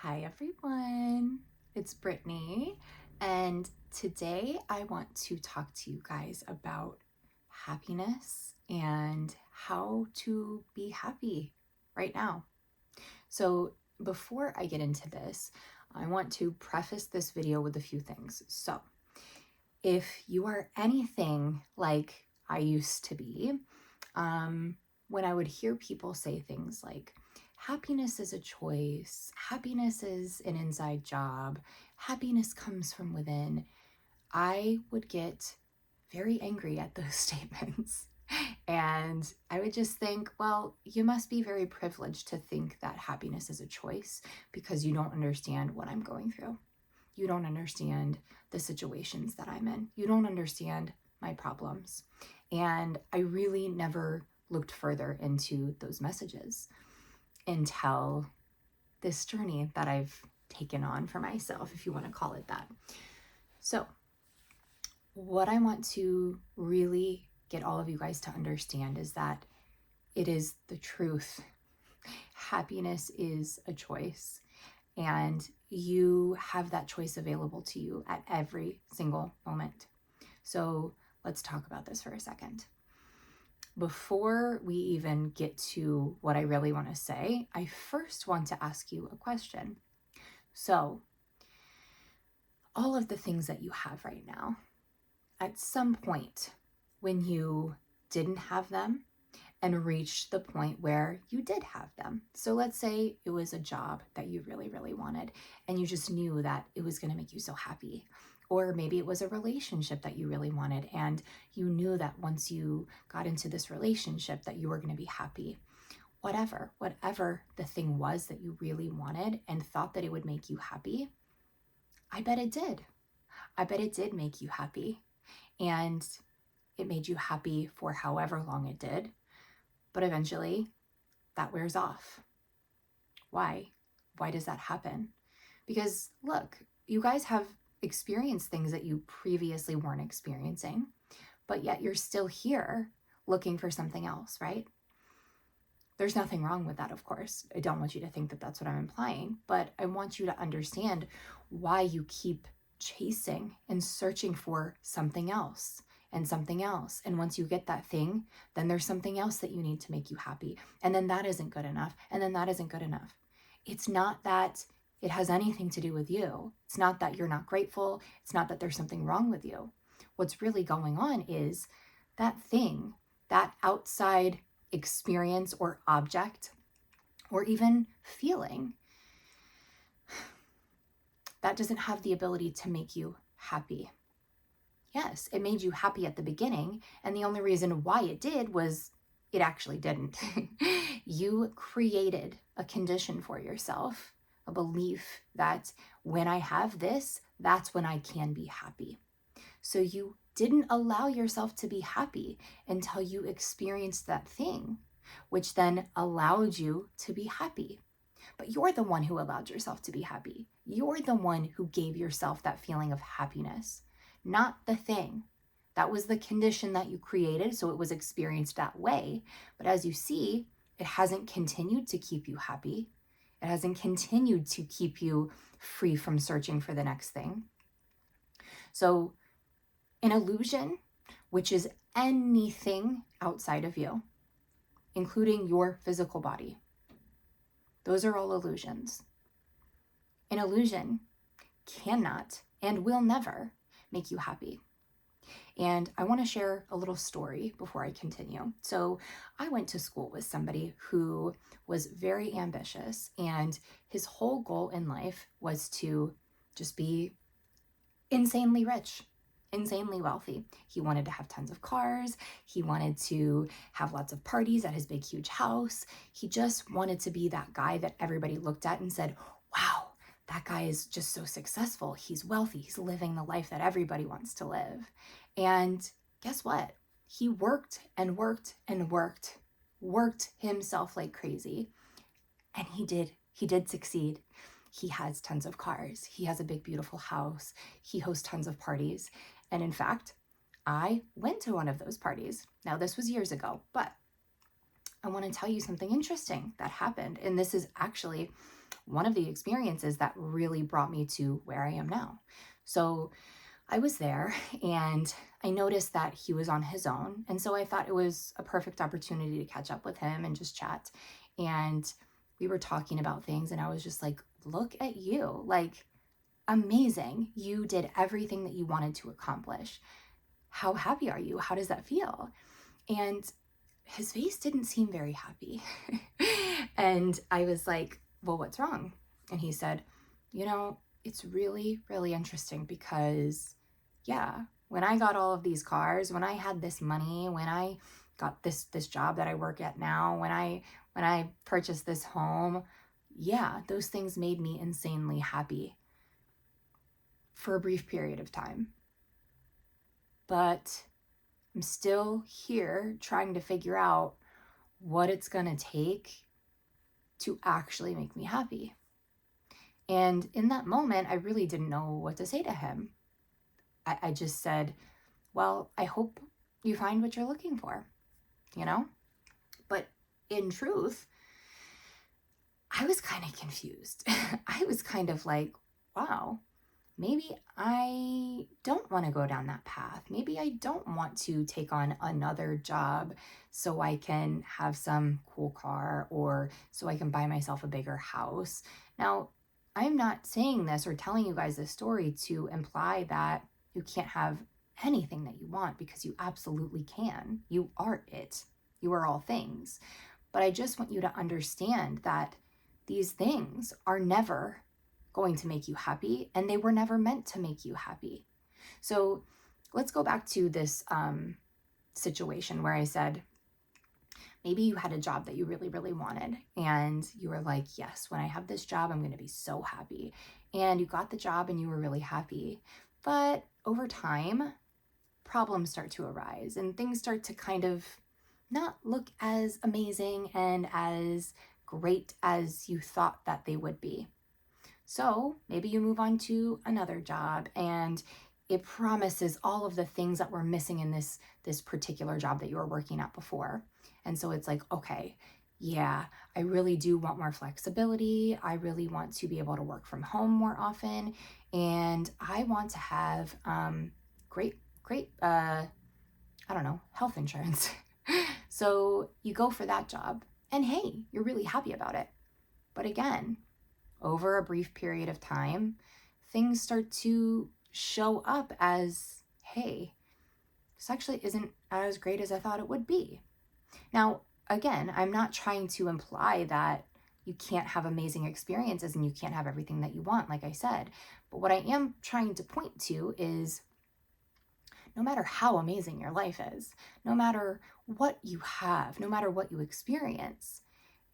Hi everyone, it's Brittany, and today I want to talk to you guys about happiness and how to be happy right now. So before I get into this, I want to preface this video with a few things. So if you are anything like I used to be, when I would hear people say things like, happiness is a choice, happiness is an inside job, happiness comes from within, I would get very angry at those statements. And I would just think, well, you must be very privileged to think that happiness is a choice because you don't understand what I'm going through. You don't understand the situations that I'm in. You don't understand my problems. And I really never looked further into those messages until this journey that I've taken on for myself, if you want to call it that. So, what I want to really get all of you guys to understand is that it is the truth. Happiness is a choice, and you have that choice available to you at every single moment. So, let's talk about this for a second. Before we even get to what I really want to say, I first want to ask you a question. So, all of the things that you have right now, at some point when you didn't have them and reached the point where you did have them. So let's say it was a job that you really, really wanted and you just knew that it was going to make you so happy. Or maybe it was a relationship that you really wanted and you knew that once you got into this relationship that you were going to be happy. Whatever the thing was that you really wanted and thought that it would make you happy, I bet it did. I bet it did make you happy. And it made you happy for however long it did. But eventually that wears off. Why? Why does that happen? Because look, you guys have experienced things that you previously weren't experiencing, but yet you're still here looking for something else, right? There's nothing wrong with that, of course. I don't want you to think that that's what I'm implying, but I want you to understand why you keep chasing and searching for something else and something else. And once you get that thing, then there's something else that you need to make you happy. And then that isn't good enough. And then that isn't good enough. It's not that it has anything to do with you. It's not that you're not grateful. It's not that there's something wrong with you. What's really going on is that thing, that outside experience or object or even feeling, that doesn't have the ability to make you happy. Yes, it made you happy at the beginning, and the only reason why it did was it actually didn't. You created a condition for yourself, a belief that when I have this, that's when I can be happy. So you didn't allow yourself to be happy until you experienced that thing, which then allowed you to be happy. But you're the one who allowed yourself to be happy. You're the one who gave yourself that feeling of happiness, not the thing. That was the condition that you created, so it was experienced that way. But as you see, it hasn't continued to keep you happy. It hasn't continued to keep you free from searching for the next thing. So an illusion, which is anything outside of you, including your physical body, those are all illusions. An illusion cannot and will never make you happy. And I want to share a little story before I continue. So I went to school with somebody who was very ambitious, and his whole goal in life was to just be insanely rich, insanely wealthy. He wanted to have tons of cars. He wanted to have lots of parties at his big, huge house. He just wanted to be that guy that everybody looked at and said, wow, that guy is just so successful. He's wealthy. He's living the life that everybody wants to live. And guess what? He worked and worked and worked himself like crazy. And he did succeed. He has tons of cars. He has a big, beautiful house. He hosts tons of parties. And in fact, I went to one of those parties. Now, this was years ago, but I want to tell you something interesting that happened. And this is actually one of the experiences that really brought me to where I am now. So I was there and I noticed that he was on his own. And so I thought it was a perfect opportunity to catch up with him and just chat. And we were talking about things and I was just like, look at you, like amazing. You did everything that you wanted to accomplish. How happy are you? How does that feel? And his face didn't seem very happy. And I was like, well, what's wrong? And he said, it's really, really interesting because, yeah, when I got all of these cars, when I had this money, when I got this job that I work at now, when I purchased this home, yeah, those things made me insanely happy for a brief period of time. But I'm still here trying to figure out what it's going to take to actually make me happy. And in that moment, I really didn't know what to say to him. I just said, well, I hope you find what you're looking for, But in truth, I was kind of confused. I was kind of like, wow, maybe I don't want to go down that path. Maybe I don't want to take on another job so I can have some cool car or so I can buy myself a bigger house. Now, I'm not saying this or telling you guys this story to imply that you can't have anything that you want, because you absolutely can. You are it. You are all things. But I just want you to understand that these things are never going to make you happy, and they were never meant to make you happy. So let's go back to this situation where I said, maybe you had a job that you really, really wanted, and you were like, yes, when I have this job, I'm going to be so happy. And you got the job and you were really happy. But over time, problems start to arise and things start to kind of not look as amazing and as great as you thought that they would be. So maybe you move on to another job and it promises all of the things that were missing in this particular job that you were working at before. And so it's like, okay, yeah, I really do want more flexibility. I really want to be able to work from home more often. And I want to have great, health insurance. So you go for that job and hey, you're really happy about it. But again, over a brief period of time, things start to show up as, hey, this actually isn't as great as I thought it would be. Now, again, I'm not trying to imply that you can't have amazing experiences and you can't have everything that you want, like I said. But what I am trying to point to is no matter how amazing your life is, no matter what you have, no matter what you experience,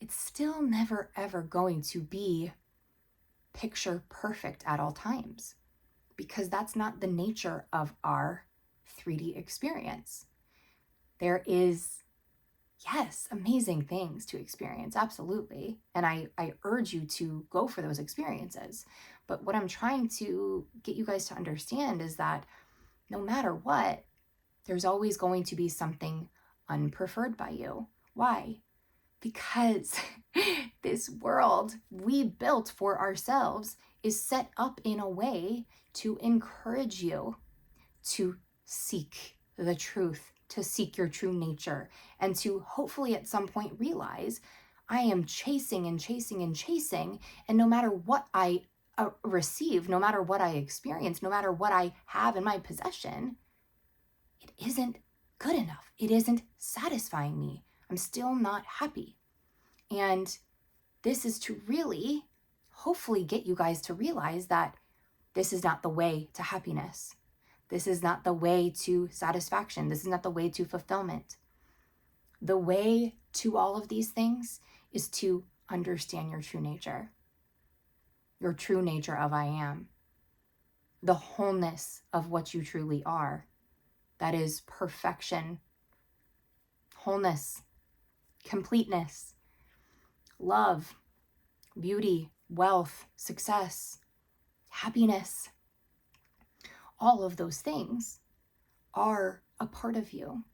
it's still never ever going to be picture perfect at all times, because that's not the nature of our 3D experience. There is, yes, amazing things to experience, absolutely. And I urge you to go for those experiences. But what I'm trying to get you guys to understand is that no matter what, there's always going to be something unpreferred by you. Why? Because this world we built for ourselves is set up in a way to encourage you to seek the truth, to seek your true nature, and to hopefully at some point realize I am chasing and chasing and chasing, and no matter what I receive, no matter what I experience, no matter what I have in my possession, it isn't good enough. It isn't satisfying me. I'm still not happy. And this is to really, hopefully, get you guys to realize that this is not the way to happiness. This is not the way to satisfaction. This is not the way to fulfillment. The way to all of these things is to understand your true nature of I am, the wholeness of what you truly are. That is perfection, wholeness, completeness, love, beauty, wealth, success, happiness. All of those things are a part of you.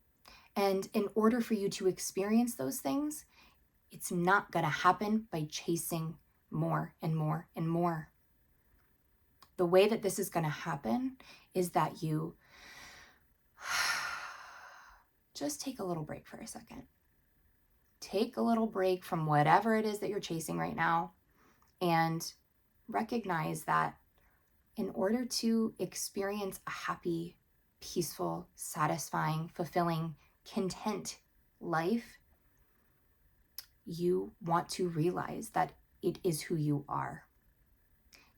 And in order for you to experience those things, it's not going to happen by chasing more and more and more. The way that this is going to happen is that you just take a little break for a second. Take a little break from whatever it is that you're chasing right now and recognize that in order to experience a happy, peaceful, satisfying, fulfilling, content life, you want to realize that it is who you are.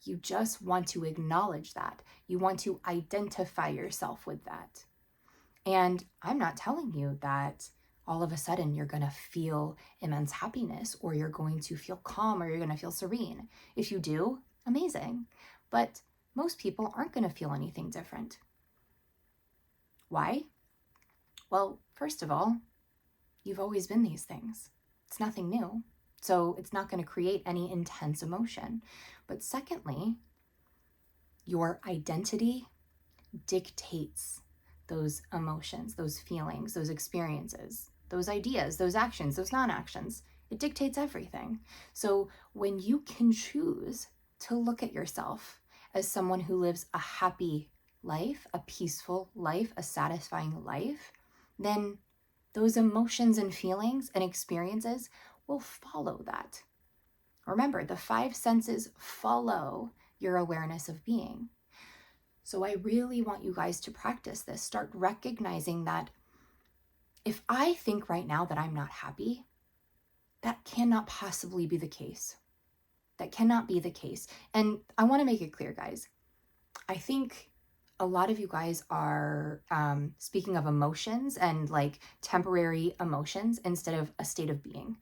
You just want to acknowledge that. You want to identify yourself with that. And I'm not telling you that all of a sudden you're going to feel immense happiness or you're going to feel calm or you're going to feel serene. If you do, amazing. But most people aren't going to feel anything different. Why? Well, first of all, you've always been these things. It's nothing new. So it's not going to create any intense emotion. But secondly, your identity dictates those emotions, those feelings, those experiences, those ideas, those actions, those non-actions. It dictates everything. So when you can choose to look at yourself as someone who lives a happy life, a peaceful life, a satisfying life, then those emotions and feelings and experiences will follow that. Remember, the 5 senses follow your awareness of being. So I really want you guys to practice this. Start recognizing that if I think right now that I'm not happy, that cannot possibly be the case. That cannot be the case. And I want to make it clear, guys. I think a lot of you guys are speaking of emotions and like temporary emotions instead of a state of being.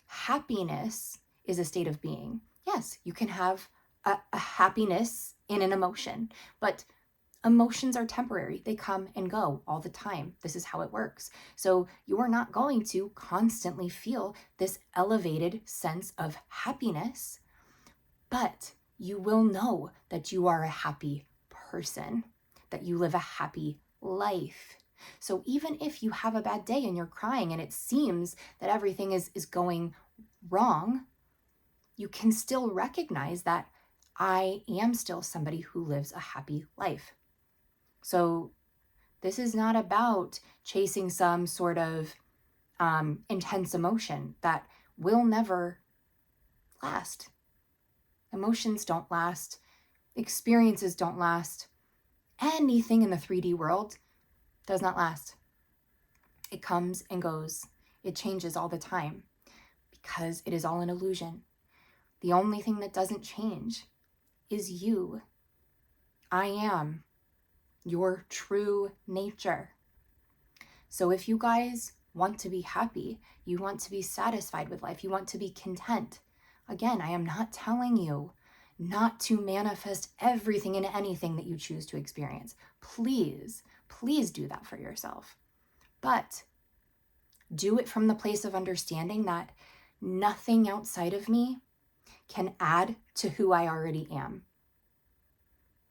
Happiness is a state of being. Yes, you can have a happiness in an emotion, but emotions are temporary. They come and go all the time. This is how it works. So you are not going to constantly feel this elevated sense of happiness, but you will know that you are a happy person, that you live a happy life. So even if you have a bad day and you're crying and it seems that everything is going wrong, you can still recognize that I am still somebody who lives a happy life. So this is not about chasing some sort of intense emotion that will never last. Emotions don't last. Experiences don't last. Anything in the 3D world does not last. It comes and goes. It changes all the time because it is all an illusion. The only thing that doesn't change is you. I am your true nature. So if you guys want to be happy, you want to be satisfied with life, you want to be content, again, I am not telling you not to manifest everything and anything that you choose to experience. Please, please do that for yourself. But do it from the place of understanding that nothing outside of me can add to who I already am.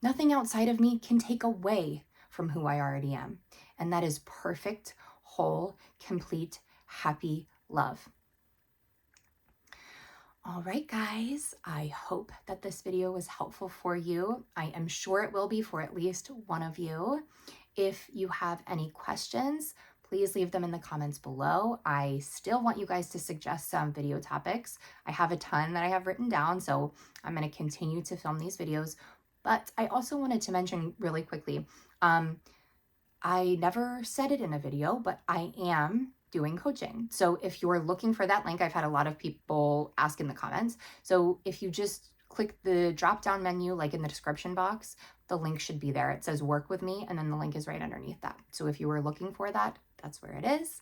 Nothing outside of me can take away from who I already am. And that is perfect, whole, complete, happy love. All right, guys, I hope that this video was helpful for you. I am sure it will be for at least one of you. If you have any questions, please leave them in the comments below. I still want you guys to suggest some video topics. I have a ton that I have written down, so I'm going to continue to film these videos. But I also wanted to mention really quickly, I never said it in a video, but I am doing coaching. So if you're looking for that link, I've had a lot of people ask in the comments. So if you just click the drop-down menu, like in the description box, the link should be there. It says work with me, and then the link is right underneath that. So if you were looking for that, that's where it is.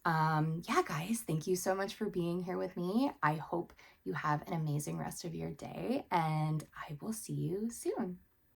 Yeah, guys, thank you so much for being here with me. I hope you have an amazing rest of your day, and I will see you soon.